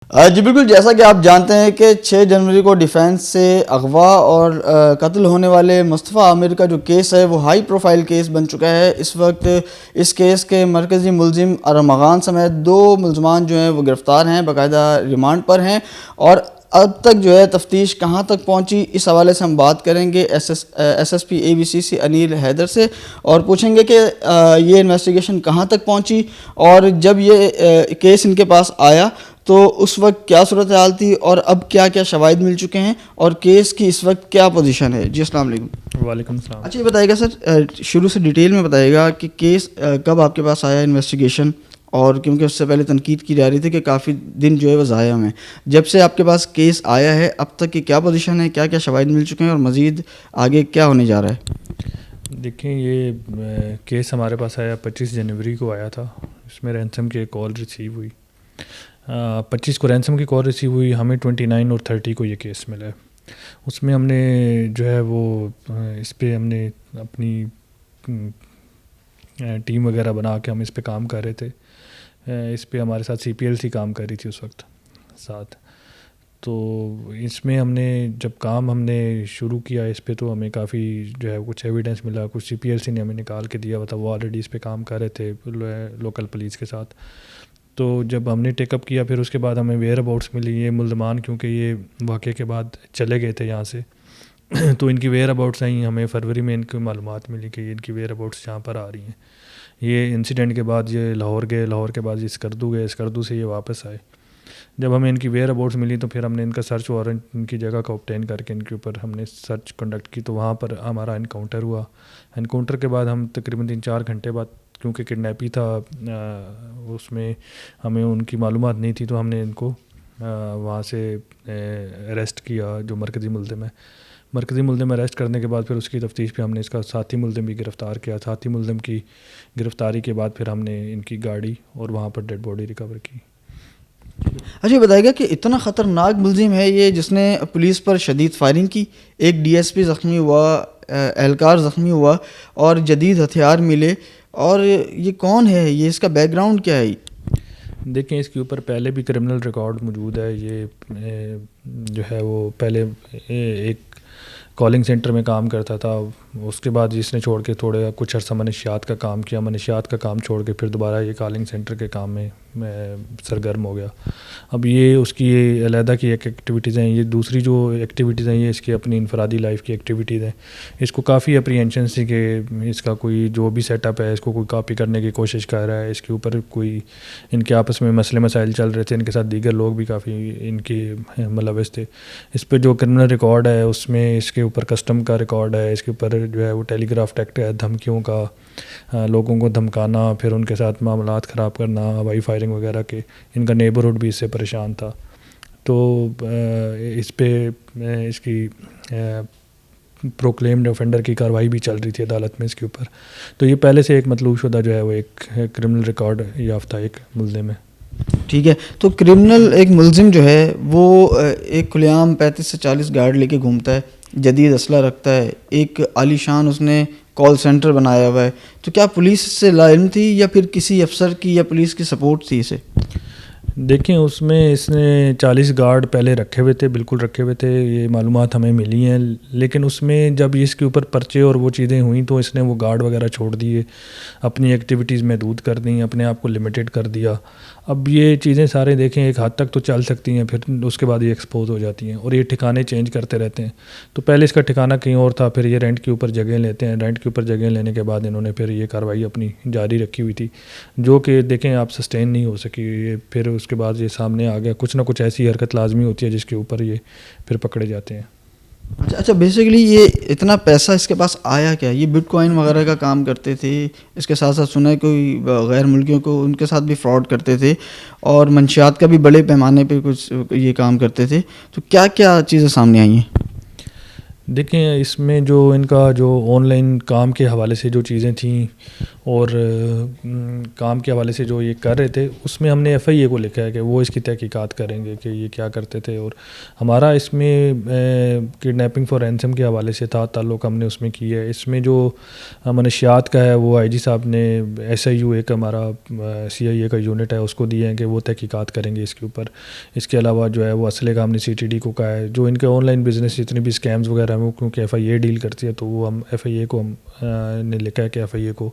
جی بالکل، جیسا کہ آپ جانتے ہیں کہ 6 جنوری کو ڈیفینس سے اغوا اور قتل ہونے والے مصطفیٰ عامر کا جو کیس ہے وہ ہائی پروفائل کیس بن چکا ہے. اس وقت اس کیس کے مرکزی ملزم ارمغان سمیت 2 ملزمان جو ہیں وہ گرفتار ہیں، باقاعدہ ریمانڈ پر ہیں. اور اب تک جو ہے تفتیش کہاں تک پہنچی، اس حوالے سے ہم بات کریں گے ایس ایس پی اے وی سی سی انیل حیدر سے، اور پوچھیں گے کہ یہ انویسٹیگیشن کہاں تک پہنچی، اور جب یہ کیس ان کے پاس آیا تو اس وقت کیا صورتحال تھی، اور اب کیا کیا شواہد مل چکے ہیں، اور کیس کی اس وقت کیا پوزیشن ہے. جی السلام علیکم. وعلیکم السلام. اچھا یہ بتائیے گا سر، شروع سے ڈیٹیل میں بتائیے گا کہ کیس کب آپ کے پاس آیا انویسٹیگیشن، اور کیونکہ اس سے پہلے تنقید کی جا رہی تھی کہ کافی دن جو ہے وہ ضائع ہوئے ہیں، جب سے آپ کے پاس کیس آیا ہے اب تک کی کیا پوزیشن ہے، کیا کیا شواہد مل چکے ہیں، اور مزید آگے کیا ہونے جا رہا ہے؟ دیکھیں، یہ کیس ہمارے پاس آیا 25 جنوری کو آیا تھا. اس میں رینسم کی ایک کال ریسیو ہوئی. 25 کو رینسم کی کال ریسیو ہوئی، ہمیں 29 اور 30 کو یہ کیس ملا ہے. اس میں ہم نے جو ہے وہ اس پہ ہم نے اپنی ٹیم وغیرہ بنا کے ہم اس پہ کام کر رہے تھے. اس پہ ہمارے ساتھ سی پی ایل سی کام کر رہی تھی اس وقت ساتھ. تو اس میں ہم نے جب کام ہم نے شروع کیا اس پہ تو ہمیں کافی جو ہے کچھ ایویڈنس ملا، کچھ سی پی ایل سی نے ہمیں نکال کے دیا ہوا تھا. وہ آلریڈی اس پہ کام کر رہے تھے لوکل پولیس کے ساتھ. تو جب ہم نے ٹیک اپ کیا پھر اس کے بعد ہمیں ویئر اباؤٹس ملی. یہ ملزمان کیونکہ یہ واقعے کے بعد چلے گئے تھے یہاں سے تو ان کی ویئر اباؤٹس آئیں. ہمیں فروری میں ان کی معلومات ملی کہ ان کی ویئر اباؤٹس یہاں پر آ رہی ہیں. یہ انسیڈنٹ کے بعد یہ لاہور گئے، لاہور کے بعد یہ اسکردو گئے، اسکردو سے یہ واپس آئے. جب ہمیں ان کی ویئر اباؤٹس ملی تو پھر ہم نے ان کا سرچ وارنٹ ان کی جگہ کا اوبٹین کر کے ان کے اوپر ہم نے سرچ کنڈکٹ کی. تو وہاں پر ہمارا انکاؤنٹر ہوا. انکاؤنٹر کے بعد ہم تقریباً 3-4 گھنٹے بعد، کیونکہ کڈنیپی تھا اس میں ہمیں ان کی معلومات نہیں تھی، تو ہم نے ان کو وہاں سے اریسٹ کیا. جو مرکزی ملزم ہے، مرکزی ملزم اریسٹ کرنے کے بعد پھر اس کی تفتیش پہ ہم نے اس کا ساتھی ملزم بھی گرفتار کیا. ساتھی ملزم کی گرفتاری کے بعد پھر ہم نے ان کی گاڑی اور وہاں پر ڈیڈ باڈی ریکور کی. اچھا یہ بتائے گا کہ اتنا خطرناک ملزم ہے یہ جس نے پولیس پر شدید فائرنگ کی، ایک ڈی ایس پی زخمی ہوا، اہلکار زخمی ہوا، اور جدید ہتھیار ملے، اور یہ کون ہے، یہ اس کا بیک گراؤنڈ کیا ہے؟ دیکھیں، اس کے اوپر پہلے بھی کرمنل ریکارڈ موجود ہے. یہ جو ہے وہ پہلے ایک کالنگ سینٹر میں کام کرتا تھا. اس کے بعد اس نے چھوڑ کے تھوڑے کچھ عرصہ منشیات کا کام کیا. منشیات کا کام چھوڑ کے پھر دوبارہ یہ کالنگ سینٹر کے کام میں سرگرم ہو گیا. اب یہ اس کی یہ علیحدہ کی ایک ایکٹیویٹیز ہیں. یہ دوسری جو ایکٹیویٹیز ہیں یہ اس کی اپنی انفرادی لائف کی ایکٹیویٹیز ہیں. اس کو کافی اپریہنشنس تھی کہ اس کا کوئی جو بھی سیٹ اپ ہے اس کو کوئی کاپی کرنے کی کوشش کر رہا ہے. اس کے اوپر کوئی ان کے آپس میں مسئلے مسائل چل رہے تھے. ان کے ساتھ دیگر لوگ بھی کافی ان کے ملوث تھے. اس پہ جو کرمنل ریکارڈ ہے اس میں اس کے اوپر کسٹم کا ریکارڈ ہے. اس کے اوپر جو ہے وہ ٹیلی گراف ایکٹ ہے، دھمکیوں کا، لوگوں کو دھمکانا، پھر ان کے ساتھ معاملات خراب کرنا، ہوائی فائرنگ وغیرہ کے. ان کا نیبرہڈ بھی اس سے پریشان تھا. تو اس پہ اس کی پروکلیمڈ آفینڈر کی کارروائی بھی چل رہی تھی عدالت میں اس کے اوپر. تو یہ پہلے سے ایک مطلوب شدہ جو ہے وہ ایک کرمنل ریکارڈ یافتہ ایک ملزم ہے. ٹھیک ہے، تو کرمنل ایک ملزم جو ہے وہ ایک کھلے عام 35 سے 40 گارڈ لے کے گھومتا ہے، جدید اسلحہ رکھتا ہے، ایک عالی شان اس نے کال سینٹر بنایا ہوا ہے. تو کیا پولیس سے لاعلم تھی یا پھر کسی افسر کی یا پولیس کی سپورٹ تھی اسے؟ دیکھیں، اس میں اس نے 40 گارڈ پہلے رکھے ہوئے تھے، بالکل رکھے ہوئے تھے. یہ معلومات ہمیں ملی ہیں. لیکن اس میں جب اس کے اوپر پرچے اور وہ چیزیں ہوئیں تو اس نے وہ گارڈ وغیرہ چھوڑ دیے، اپنی ایکٹیویٹیز محدود کر دیں، اپنے آپ کو لمیٹڈ کر دیا. اب یہ چیزیں سارے دیکھیں ایک حد تک تو چل سکتی ہیں، پھر اس کے بعد یہ ایکسپوز ہو جاتی ہیں اور یہ ٹھکانے چینج کرتے رہتے ہیں. تو پہلے اس کا ٹھکانہ کہیں اور تھا، پھر یہ رینٹ کے اوپر جگہ لیتے ہیں. رینٹ کے اوپر جگہ لینے کے بعد انہوں نے پھر یہ کارروائی اپنی جاری رکھی ہوئی تھی، جو کہ دیکھیں آپ سسٹین نہیں ہو سکی. یہ پھر اس کے بعد یہ سامنے آ گیا. کچھ نہ کچھ ایسی حرکت لازمی ہوتی ہے جس کے اوپر یہ پھر پکڑے جاتے ہیں. اچھا بیسیکلی یہ اتنا پیسہ اس کے پاس آیا کیا؟ یہ بٹ کوائن وغیرہ کا کام کرتے تھے، اس کے ساتھ ساتھ سنا ہے کوئی غیر ملکیوں کو ان کے ساتھ بھی فراڈ کرتے تھے، اور منشیات کا بھی بڑے پیمانے پہ کچھ یہ کام کرتے تھے. تو کیا کیا چیزیں سامنے آئی ہیں؟ دیکھیں اس میں جو ان کا جو آن لائن کام کے حوالے سے جو چیزیں تھیں اور کام کے حوالے سے جو یہ کر رہے تھے اس میں ہم نے ایف آئی اے کو لکھا ہے کہ وہ اس کی تحقیقات کریں گے کہ یہ کیا کرتے تھے. اور ہمارا اس میں کڈنیپنگ فار رینسم کے حوالے سے تھا تعلق ہم نے اس میں کی ہے. اس میں جو منشیات کا ہے وہ آئی جی صاحب نے ایس آئی یو ایک ہمارا سی آئی اے کا یونٹ ہے اس کو دیے ہیں کہ وہ تحقیقات کریں گے اس کے اوپر. اس کے علاوہ جو ہے وہ اسلحے کا ہم نے سی ٹی ڈی کو کہا ہے. جو ان کے آن لائن بزنس جتنے بھی اسکیمز وغیرہ ہیں وہ کیونکہ ایف آئی اے ڈیل کرتی ہے تو وہ ہم ایف آئی اے کو ہم نے لکھا ہے کہ ایف آئی اے کو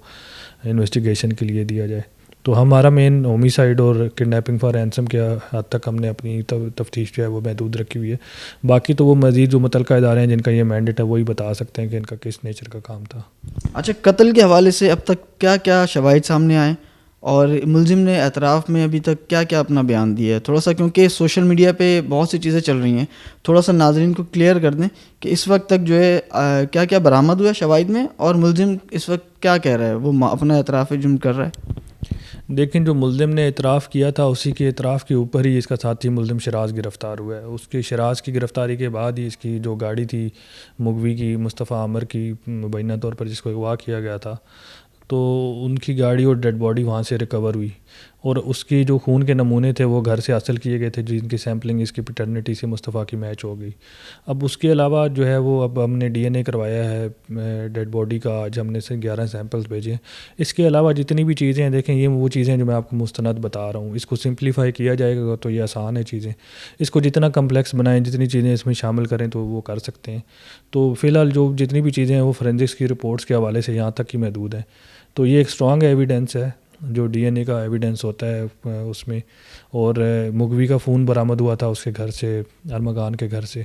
انویسٹیگیشن کے لیے دیا جائے. تو ہمارا مین ہومیسائڈ اور کڈنیپنگ فار رینسم کے حد تک ہم نے اپنی تفتیش جو ہے وہ محدود رکھی ہوئی ہے. باقی تو وہ مزید جو متعلقہ ادارے ہیں جن کا یہ مینڈیٹ ہے وہی بتا سکتے ہیں کہ ان کا کس نیچر کا کام تھا. اچھا, قتل کے حوالے سے اب تک کیا کیا شواہد سامنے آئے اور ملزم نے اعتراف میں ابھی تک کیا کیا اپنا بیان دیا ہے؟ تھوڑا سا کیونکہ سوشل میڈیا پہ بہت سی چیزیں چل رہی ہیں, تھوڑا سا ناظرین کو کلیئر کر دیں کہ اس وقت تک جو ہے کیا کیا برآمد ہوا ہے شواہد میں اور ملزم اس وقت کیا کہہ رہا ہے, وہ اپنا اعتراف جرم کر رہا ہے. لیکن جو ملزم نے اعتراف کیا تھا اسی کے اعتراف کے اوپر ہی اس کا ساتھی ملزم شراز گرفتار ہوا ہے. اس کی شراز کی گرفتاری کے بعد ہی اس کی جو گاڑی تھی مغوی کی مصطفیٰ عامر کی مبینہ طور پر جس کو اغوا کیا گیا تھا تو ان کی گاڑی اور ڈیڈ باڈی وہاں سے ریکور ہوئی اور اس کی جو خون کے نمونے تھے وہ گھر سے حاصل کیے گئے تھے جن کی سیمپلنگ اس کی پیٹرنٹی سے مصطفیٰ کی میچ ہو گئی. اب اس کے علاوہ جو ہے وہ اب ہم نے ڈی این اے کروایا ہے ڈیڈ باڈی کا, آج ہم نے سے 11 سیمپلز بھیجے ہیں. اس کے علاوہ جتنی بھی چیزیں ہیں دیکھیں یہ وہ چیزیں جو میں آپ کو مستند بتا رہا ہوں, اس کو سمپلیفائی کیا جائے گا تو یہ آسان ہے چیزیں. اس کو جتنا کمپلیکس بنائیں جتنی چیزیں اس میں شامل کریں تو وہ کر سکتے ہیں. تو فی الحال جو جتنی بھی چیزیں ہیں وہ فورینزکس کی رپورٹس کے حوالے سے یہاں تک ہی محدود ہیں. تو یہ ایک اسٹرانگ ایویڈنس ہے جو ڈی این اے کا ایویڈنس ہوتا ہے اس میں. اور مغوی کا فون برآمد ہوا تھا اس کے گھر سے, ارمغان کے گھر سے.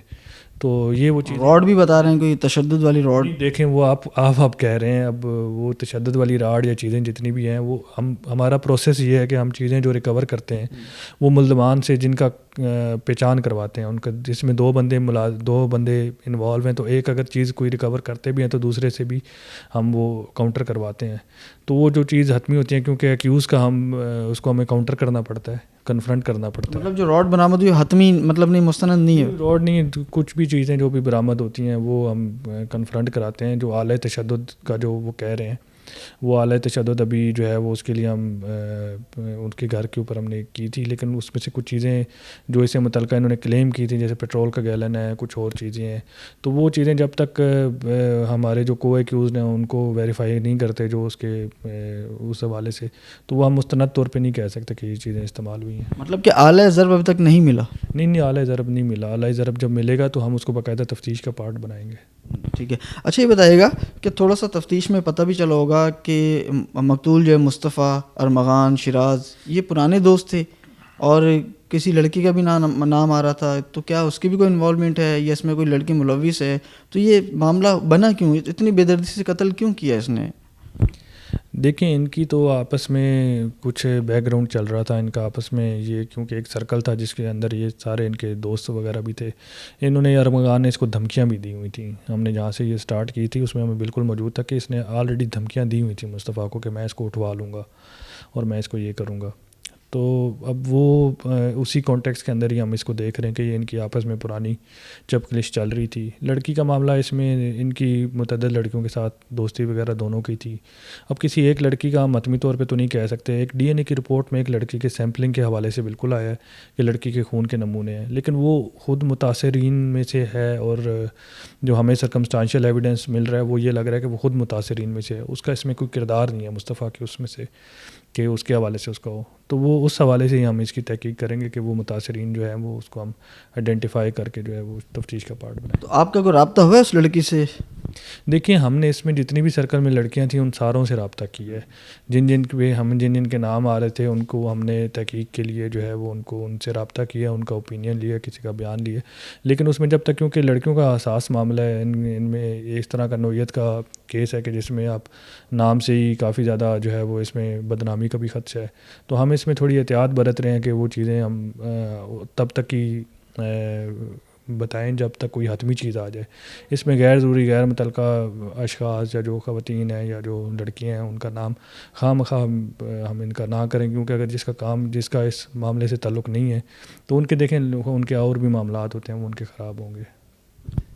تو یہ وہ چیز راڈ بھی بتا رہے ہیں کوئی تشدد والی راڈ. دیکھیں وہ آپ کہہ رہے ہیں, اب وہ تشدد والی راڈ یا چیزیں جتنی بھی ہیں وہ ہمارا پروسیس یہ ہے کہ ہم چیزیں جو ریکور کرتے ہیں وہ ملزمان سے جن کا پہچان کرواتے ہیں ان کا, جس میں دو بندے انوالو ہیں تو ایک اگر چیز کوئی ریکور کرتے بھی ہیں تو دوسرے سے بھی ہم وہ کاؤنٹر کرواتے ہیں. تو وہ جو چیز حتمی ہوتی ہے کیونکہ ایکیوز کا اس کو ہمیں کاؤنٹر کرنا پڑتا ہے, کنفرنٹ کرنا پڑتا ہے. مطلب جو راڈ برآمد ہوئی حتمی مطلب نہیں, مستند نہیں ہے راڈ نہیں, کچھ بھی چیزیں جو بھی برآمد ہوتی ہیں وہ ہم کنفرنٹ کراتے ہیں. جو اعلی تشدد کا جو وہ کہہ رہے ہیں وہ اعلی تشدد ابھی جو ہے وہ اس کے لیے ہم ان کے گھر کے اوپر ہم نے کی تھی, لیکن اس میں سے کچھ چیزیں جو اسے متعلقہ انہوں نے کلیم کی تھی جیسے پیٹرول کا گیلن ہے, کچھ اور چیزیں ہیں. تو وہ چیزیں جب تک ہمارے جو کو ایکیوزڈ ہیں ان کو ویریفائی نہیں کرتے جو اس حوالے سے, تو وہ ہم مستند طور پہ نہیں کہہ سکتے کہ یہ چیزیں استعمال ہوئی ہیں. مطلب کہ اعلی ضرب ابھی تک نہیں ملا. نہیں اعلی ضرب نہیں ملا. اعلی ضرب جب ملے گا تو ہم اس کو باقاعدہ تفتیش کا پارٹ بنائیں گے. ٹھیک ہے. اچھا یہ بتائیے گا کہ تھوڑا سا تفتیش میں پتہ بھی چلا ہوگا کہ مقتول جو ہے مصطفیٰ, ارمغان, شراز یہ پرانے دوست تھے اور کسی لڑکی کا بھی نام آ رہا تھا, تو کیا اس کی بھی کوئی انوالومنٹ ہے یا اس میں کوئی لڑکی ملوث ہے؟ تو یہ معاملہ بنا کیوں, اتنی بے دردی سے قتل کیوں کیا اس نے؟ دیکھیں ان کی تو آپس میں کچھ بیک گراؤنڈ چل رہا تھا ان کا آپس میں, یہ کیونکہ ایک سرکل تھا جس کے اندر یہ سارے ان کے دوست وغیرہ بھی تھے. انہوں نے ارمغان نے اس کو دھمکیاں بھی دی ہوئی تھیں. ہم نے جہاں سے یہ سٹارٹ کی تھی اس میں ہمیں بالکل موجود تھا کہ اس نے آلریڈی دھمکیاں دی ہوئی تھیں مصطفیٰ کو کہ میں اس کو اٹھوا لوں گا اور میں اس کو یہ کروں گا. تو اب وہ اسی کانٹیکس کے اندر ہی ہم اس کو دیکھ رہے ہیں کہ یہ ان کی آپس میں پرانی چپکلش چل رہی تھی. لڑکی کا معاملہ اس میں ان کی متعدد لڑکیوں کے ساتھ دوستی وغیرہ دونوں کی تھی. اب کسی ایک لڑکی کا ہم حتمی طور پہ تو نہیں کہہ سکتے. ایک ڈی این اے کی رپورٹ میں ایک لڑکی کے سیمپلنگ کے حوالے سے بالکل آیا ہے کہ لڑکی کے خون کے نمونے ہیں, لیکن وہ خود متاثرین میں سے ہے اور جو ہمیں سرکمسٹانشیل ایویڈنس مل رہا ہے وہ یہ لگ رہا ہے کہ وہ خود متاثرین میں سے ہے. اس کا اس میں کوئی کردار نہیں ہے مصطفیٰ کے اس میں سے کہ اس کے حوالے سے اس کا ہو. تو وہ اس حوالے سے ہی ہم اس کی تحقیق کریں گے کہ وہ متاثرین جو ہیں وہ اس کو ہم آئیڈینٹیفائی کر کے جو ہے وہ تفتیش کا پارٹ بنائیں. تو آپ کا کوئی رابطہ ہوا ہے اس لڑکی سے؟ دیکھیں ہم نے اس میں جتنی بھی سرکل میں لڑکیاں تھیں ان ساروں سے رابطہ کیا ہے. جن کے نام آ رہے تھے ان کو ہم نے تحقیق کے لیے جو ہے وہ ان سے رابطہ کیا, ان کا اوپینین لیا, کسی کا بیان لیا. لیکن اس میں جب تک کیونکہ لڑکیوں کا حساس معاملہ ہے, ان میں اس طرح کا نوعیت کا کیس ہے کہ جس میں آپ نام سے ہی کافی زیادہ جو ہے وہ اس میں بدنامی کا بھی خدشہ ہے. تو ہم اس میں تھوڑی احتیاط برت رہے ہیں کہ وہ چیزیں ہم تب تک ہی بتائیں جب تک کوئی حتمی چیز آ جائے. اس میں غیر ضروری غیر متعلقہ اشخاص یا جو خواتین ہیں یا جو لڑکیاں ہیں ان کا نام خواہ مخواہ ہم ان کا نہ کریں, کیونکہ اگر جس کا اس معاملے سے تعلق نہیں ہے تو ان کے دیکھیں ان کے اور بھی معاملات ہوتے ہیں وہ ان کے خراب ہوں گے.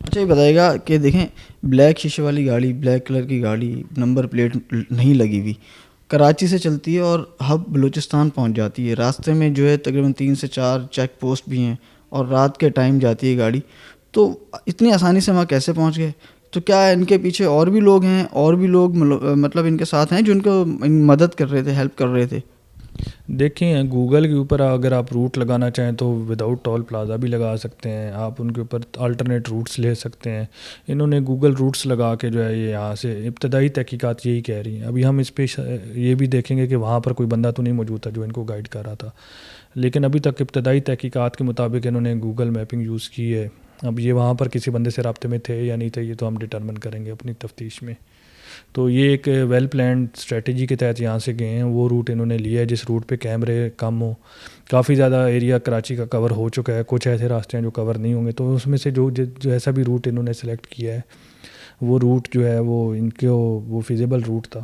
اچھا یہ بتائے گا کہ دیکھیں بلیک شیشے والی گاڑی، بلیک کلر کی گاڑی، نمبر پلیٹ نہیں لگی ہوئی، کراچی سے چلتی ہے اور ہب بلوچستان پہنچ جاتی ہے، راستے میں جو ہے تقریباً 3 سے 4 چیک پوسٹ بھی ہیں اور رات کے ٹائم جاتی ہے گاڑی، تو اتنی آسانی سے وہاں کیسے پہنچ گئے؟ تو کیا ان کے پیچھے اور بھی لوگ ہیں، اور بھی لوگ مطلب ان کے ساتھ ہیں جو ان کو مدد کر رہے تھے، ہیلپ کر رہے تھے؟ دیکھیں گوگل کے اوپر اگر آپ روٹ لگانا چاہیں تو وداؤٹ ٹول پلازا بھی لگا سکتے ہیں، آپ ان کے اوپر الٹرنیٹ روٹس لے سکتے ہیں. انہوں نے گوگل روٹس لگا کے جو ہے یہ یہاں سے ابتدائی تحقیقات یہی کہہ رہی ہیں. ابھی ہم اس پہ یہ بھی دیکھیں گے کہ وہاں پر کوئی بندہ تو نہیں موجود تھا جو ان کو گائیڈ کر رہا تھا، لیکن ابھی تک ابتدائی تحقیقات کے مطابق انہوں نے گوگل میپنگ یوز کی ہے. اب یہ وہاں پر کسی بندے سے رابطے میں تھے یا نہیں تھے، یہ تو ہم ڈٹرمن کریں گے اپنی تفتیش میں. تو یہ ایک ویل پلانڈ اسٹریٹجی کے تحت یہاں سے گئے ہیں. وہ روٹ انہوں نے لیا ہے جس روٹ پہ کیمرے کم ہوں. کافی زیادہ ایریا کراچی کا کور ہو چکا ہے، کچھ ایسے راستے ہیں جو کور نہیں ہوں گے، تو اس میں سے جو ایسا بھی روٹ انہوں نے سلیکٹ کیا ہے وہ روٹ جو ہے وہ ان کو وہ فیزیبل روٹ تھا.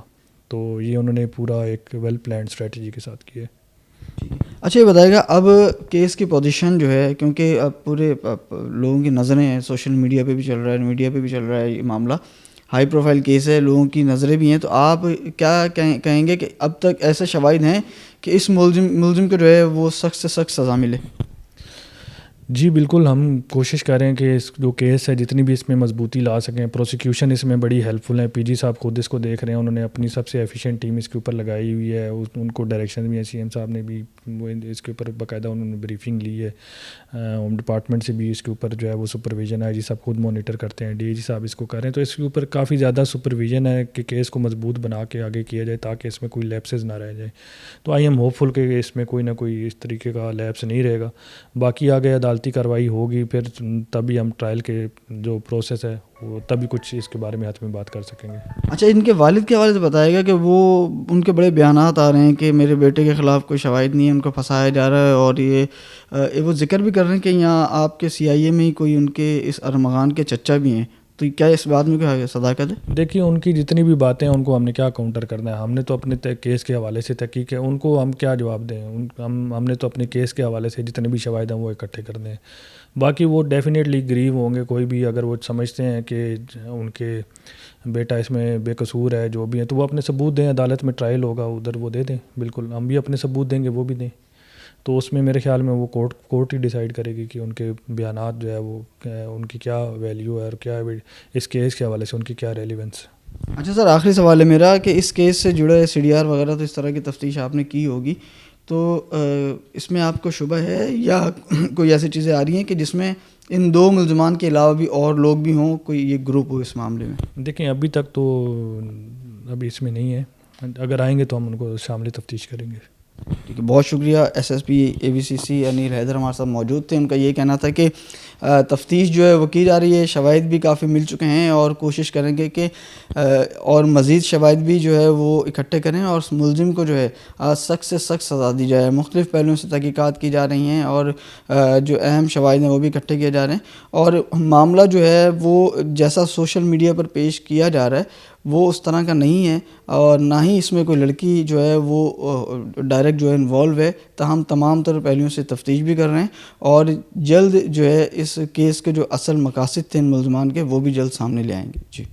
تو یہ انہوں نے پورا ایک ویل پلانڈ اسٹریٹجی کے ساتھ کیا ہے. اچھا یہ بتائے گا اب کیس کی پوزیشن جو ہے، کیونکہ اب پورے لوگوں کی نظریں ہیں، سوشل میڈیا پہ بھی چل رہا ہے، میڈیا پہ بھی چل رہا ہے، یہ معاملہ ہائی پروفائل کیس ہے، لوگوں کی نظریں بھی ہیں، تو آپ کیا کہیں گے کہ اب تک ایسے شواہد ہیں کہ اس ملزم کو جو ہے وہ سخت سے سخت سزا ملے؟ جی بالکل، ہم کوشش کر رہے ہیں کہ اس جو کیس ہے جتنی بھی اس میں مضبوطی لا سکیں. پروسیکیوشن اس میں بڑی ہیلپ فل ہے، پی جی صاحب خود اس کو دیکھ رہے ہیں، انہوں نے اپنی سب سے ایفیشینٹ ٹیم اس کے اوپر لگائی ہوئی ہے. ان کو ڈائریکشن بھی ہے، سی ایم صاحب نے بھی وہ اس کے اوپر باقاعدہ انہوں نے بریفنگ لی ہے. ہوم ڈپارٹمنٹ سے بھی اس کے اوپر جو ہے وہ سپرویژن ہے، جی صاحب خود مانیٹر کرتے ہیں، ڈی جی صاحب اس کو کر رہے ہیں. تو اس کے اوپر کافی زیادہ سپرویژن ہے کہ کیس کو مضبوط بنا کے آگے کیا جائے تاکہ اس میں کوئی لیپسز نہ رہ جائیں. تو آئی ایم ہوپ فل کہ اس میں کوئی نہ کوئی اس طریقے کا لیپس نہیں رہے گا. باقی آگے عدالتی کارروائی ہوگی، پھر تبھی ہم ٹرائل کے جو پروسیس ہے وہ تبھی کچھ اس کے بارے میں حتمی بات کر سکیں گے. اچھا ان کے والد کے حوالے سے بتائے گا کہ وہ ان کے بڑے بیانات آ رہے ہیں کہ میرے بیٹے کے خلاف کوئی شواہد نہیں ہے، ان کو پھنسایا جا رہا ہے، اور یہ وہ ذکر بھی کر رہے ہیں کہ یہاں آپ کے سی آئی اے میں ہی کوئی ان کے اس ارمغان کے چچا بھی ہیں. تو کیا اس بات میں کیا صداقت ہے؟ دیکھیے ان کی جتنی بھی باتیں ہیں ان کو ہم نے کیا کاؤنٹر کرنا ہے. ہم نے تو اپنے کیس کے حوالے سے تحقیق ہے، ان کو ہم کیا جواب دیں. ہم نے تو اپنے کیس کے حوالے سے جتنے بھی شواہد ہیں وہ اکٹھے کرنے ہیں. باقی وہ ڈیفینیٹلی گریو ہوں گے، کوئی بھی اگر وہ سمجھتے ہیں کہ ان کے بیٹا اس میں بے قصور ہے جو بھی ہے تو وہ اپنے ثبوت دیں، عدالت میں ٹرائل ہوگا ادھر وہ دے دیں. بالکل ہم بھی اپنے ثبوت دیں گے، وہ بھی دیں. تو اس میں میرے خیال میں وہ کورٹ ہی ڈیسائیڈ کرے گی کہ ان کے بیانات جو ہے وہ ان کی کیا ویلیو ہے اور کیا اس کیس کے حوالے سے ان کی کیا ریلیونس ہے. اچھا سر، آخری سوال ہے میرا کہ اس کیس سے جڑے سی ڈی آر وغیرہ تو اس طرح کی تفتیش آپ نے کی ہوگی، تو اس میں آپ کو شبہ ہے یا کوئی ایسی چیزیں آ رہی ہیں کہ جس میں ان 2 ملزمان کے علاوہ بھی اور لوگ بھی ہوں، کوئی یہ گروپ ہو اس معاملے میں؟ دیکھیں ابھی تک تو ابھی اس میں نہیں ہے، اگر آئیں گے تو ہم ان کو شامل تفتیش کریں گے. ٹھیک ہے، بہت شکریہ. ایس ایس پی اے بی سی سی انیل حیدر ہمارے ساتھ موجود تھے. ان کا یہ کہنا تھا کہ تفتیش جو ہے وہ کی جا رہی ہے، شواہد بھی کافی مل چکے ہیں اور کوشش کریں گے کہ اور مزید شواہد بھی جو ہے وہ اکٹھے کریں اور اس ملزم کو جو ہے سخت سے سخت سزا دی جائے. مختلف پہلوؤں سے تحقیقات کی جا رہی ہیں اور جو اہم شواہد ہیں وہ بھی اکٹھے کیے جا رہے ہیں. اور معاملہ جو ہے وہ جیسا سوشل میڈیا پر پیش کیا جا رہا ہے وہ اس طرح کا نہیں ہے، اور نہ ہی اس میں کوئی لڑکی جو ہے وہ ڈائریکٹ جو ہے انوالو ہے. تاہم تمام تر پہلوؤں سے تفتیش بھی کر رہے ہیں اور جلد جو ہے اس کیس کے جو اصل مقاصد تھے ان ملزمان کے وہ بھی جلد سامنے لے آئیں گے. جی.